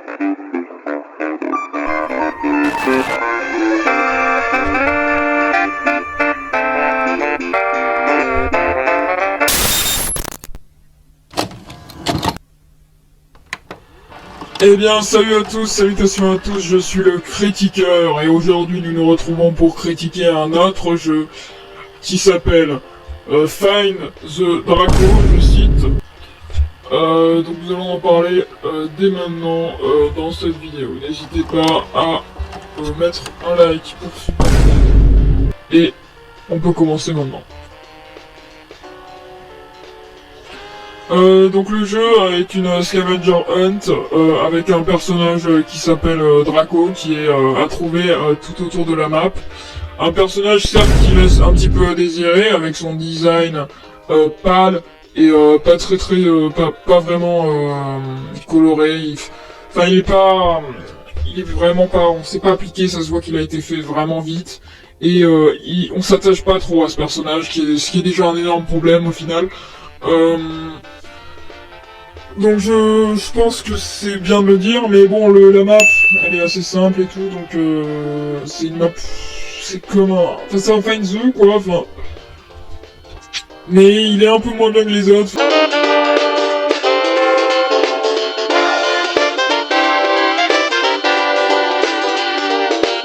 Eh bien, salut à tous, salutations à tous, je suis le Critiqueur et aujourd'hui nous nous retrouvons pour critiquer un autre jeu qui s'appelle Find the Draco, je cite. Donc nous allons en parler dès maintenant dans cette vidéo. N'hésitez pas à mettre un like pour supporter. Et on peut commencer maintenant. Donc le jeu est une scavenger hunt avec un personnage qui s'appelle Draco qui est à trouver tout autour de la map. Un personnage certes qui laisse un petit peu à désirer avec son design pâle et pas très pas vraiment coloré. Il est vraiment pas, on s'est pas appliqué, ça se voit qu'il a été fait vraiment vite et on s'attache pas trop à ce personnage ce qui est déjà un énorme problème au final. Donc je pense que c'est bien de le dire, mais bon, la map, elle est assez simple et tout, donc c'est une map, c'est comme enfin c'est un Find the, quoi, enfin... Mais il est un peu moins bien que les autres.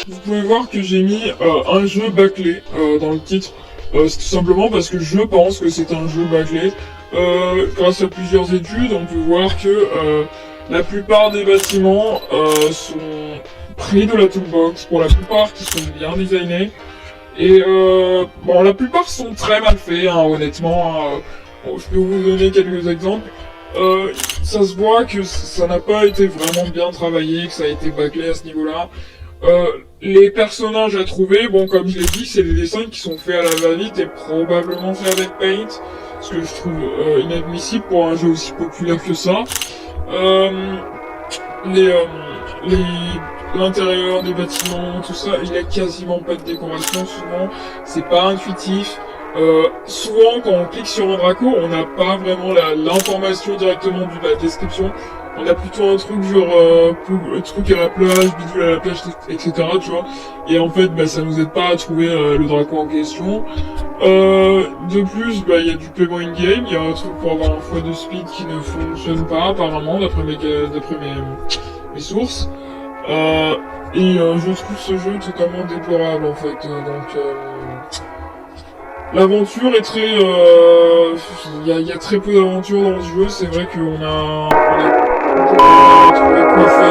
Vous pouvez voir que j'ai mis un jeu bâclé dans le titre, c'est tout simplement parce que je pense que c'est un jeu bâclé. Grâce à plusieurs études, on peut voir que la plupart des bâtiments sont pris de la toolbox, pour la plupart qui sont bien designés. Et bon, la plupart sont très mal faits, hein, honnêtement. Bon, je peux vous donner quelques exemples. Ça se voit que ça n'a pas été vraiment bien travaillé, que ça a été bâclé à ce niveau-là. Les personnages à trouver, bon, comme je l'ai dit, c'est des dessins qui sont faits à la va-vite et probablement faits avec Paint, ce que je trouve inadmissible pour un jeu aussi populaire que ça. L'intérieur des bâtiments, tout ça, il y a quasiment pas de décoration, souvent, c'est pas intuitif. Souvent, quand on clique sur un Draco, on n'a pas vraiment l'information directement de la description. On a plutôt un truc genre truc à la plage, bidule à la plage, etc. Tu vois. Et en fait, ça nous aide pas à trouver le Draco en question. De plus, il y a du paiement in-game, il y a un truc pour avoir un fois de speed qui ne fonctionne pas apparemment, d'après mes sources. Je trouve ce jeu totalement déplorable en fait. L'aventure est très... il y a très peu d'aventure dans ce jeu, c'est vrai qu'on a trouvé quoi faire